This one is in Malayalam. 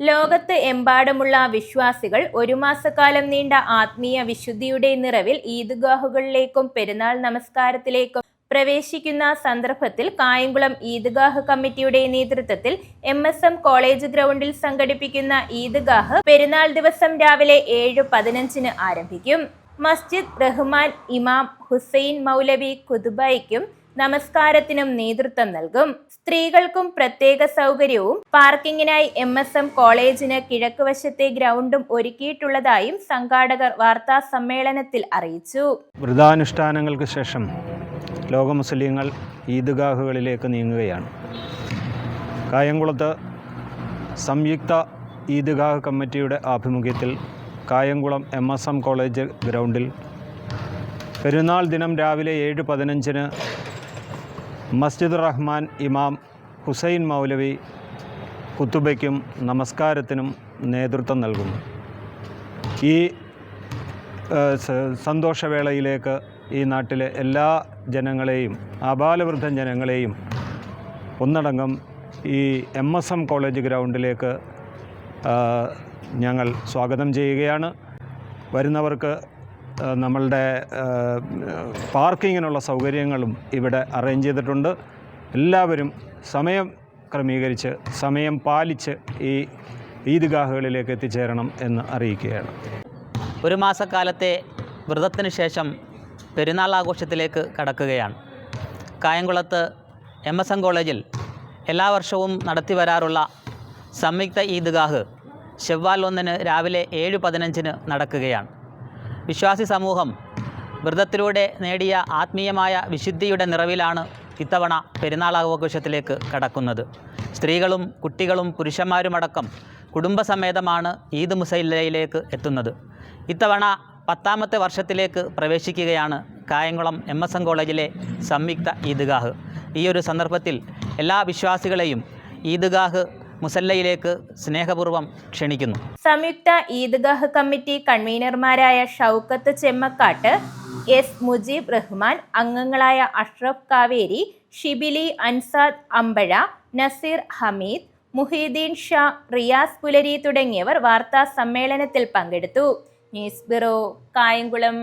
ലോകത്ത് എമ്പാടുമുള്ള വിശ്വാസികൾ ഒരു മാസക്കാലം നീണ്ട ആത്മീയ വിശുദ്ധിയുടെ നിറവിൽ ഈദ്ഗാഹുകളിലേക്കും പെരുന്നാൾ നമസ്കാരത്തിലേക്കും പ്രവേശിക്കുന്ന സന്ദർഭത്തിൽ കായംകുളം ഈദ്ഗാഹ് കമ്മിറ്റിയുടെ നേതൃത്വത്തിൽ MSM കോളേജ് ഗ്രൗണ്ടിൽ സംഘടിപ്പിക്കുന്ന ഈദ്ഗാഹ് പെരുന്നാൾ ദിവസം രാവിലെ 7:15 ആരംഭിക്കും. മസ്ജിദ് റഹ്മാൻ ഇമാം ഹുസൈൻ മൗലവി ഖുതുബയ്ക്കും നമസ്കാരത്തിനും നേതൃത്വം നൽകും. സ്ത്രീകൾക്കും പ്രത്യേക സൗകര്യവും പാർക്കിങ്ങിനായി MSM കോളേജിന് കിഴക്കുവശത്തെ ഗ്രൗണ്ടും ഒരുക്കിയിട്ടുള്ളതായും സംഘാടകർ വാർത്താ സമ്മേളനത്തിൽ അറിയിച്ചു. വ്രതാനുഷ്ഠാനങ്ങൾക്ക് ശേഷം ലോക മുസ്ലിങ്ങൾ ഈദ്ഗാഹുകളിലേക്ക് നീങ്ങുകയാണ്. കായംകുളത്ത് സംയുക്ത ഈദ്ഗാഹ് കമ്മിറ്റിയുടെ ആഭിമുഖ്യത്തിൽ കായംകുളം MSM കോളേജ് ഗ്രൗണ്ടിൽ പെരുന്നാൾ ദിനം രാവിലെ 7:15 മസ്ജിദ് റഹ്മാൻ ഇമാം ഹുസൈൻ മൗലവി ഖുതുബയ്ക്കും നമസ്കാരത്തിനും നേതൃത്വം നൽകുന്നു. ഈ സന്തോഷവേളയിലേക്ക് ഈ നാട്ടിലെ എല്ലാ ജനങ്ങളെയും ആബാലവൃദ്ധ ജനങ്ങളെയും ഒന്നടങ്കം ഈ MSM കോളേജ് ഗ്രൗണ്ടിലേക്ക് ഞങ്ങൾ സ്വാഗതം ചെയ്യുകയാണ്. വരുന്നവർക്ക് നമ്മളുടെ പാർക്കിങ്ങിനുള്ള സൗകര്യങ്ങളും ഇവിടെ അറേഞ്ച് ചെയ്തിട്ടുണ്ട്. എല്ലാവരും സമയം ക്രമീകരിച്ച് സമയം പാലിച്ച് ഈ ഈദ്ഗാഹുകളിലേക്ക് എത്തിച്ചേരണം എന്ന് അറിയിക്കുകയാണ്. ഒരു മാസക്കാലത്തെ വ്രതത്തിന് ശേഷം പെരുന്നാൾ ആഘോഷത്തിലേക്ക് കടക്കുകയാണ്. കായംകുളത്ത് MSM കോളേജിൽ എല്ലാ വർഷവും നടത്തി വരാറുള്ള സംയുക്ത ഈദ്ഗാഹ് ശവ്വാൽ 1 രാവിലെ 7:15 നടക്കുകയാണ്. വിശ്വാസി സമൂഹം വ്രതത്തിലൂടെ നേടിയ ആത്മീയമായ വിശുദ്ധിയുടെ നിറവിലാണ് ഇത്തവണ പെരുന്നാൾ ആഘോഷത്തിലേക്ക് കടക്കുന്നത്. സ്ത്രീകളും കുട്ടികളും പുരുഷന്മാരുമടക്കം കുടുംബസമേതമാണ് ഈദ് മുസല്ലയിലേക്ക് എത്തുന്നത്. ഇത്തവണ 10ാമത്തെ വർഷത്തിലേക്ക് പ്രവേശിക്കുകയാണ് കായംകുളം MSM കോളേജിലെ സംയുക്ത ഈദ്ഗാഹ്. ഈ ഒരു സന്ദർഭത്തിൽ എല്ലാ വിശ്വാസികളെയും ഈദ്ഗാഹ് മുസല്ലയിലേക്ക് സ്നേഹപൂർവ്വം ക്ഷണിക്കുന്നു. സംയുക്ത ഈദ്ഗാഹ് കമ്മിറ്റി കൺവീനർമാരായ ഷൗക്കത്ത് ചെമ്മക്കാട്ട്, S മുജീബ് റഹ്മാൻ, അംഗങ്ങളായ അഷ്റഫ് കാവേരി, ഷിബിലി അൻസാദ് അമ്പഴ, നസീർ ഹമീദ്, മുഹീദ്ദീൻ ഷാ, റിയാസ് പുലരി തുടങ്ങിയവർ വാർത്താ സമ്മേളനത്തിൽ പങ്കെടുത്തു. News bureau, Kayamkulam.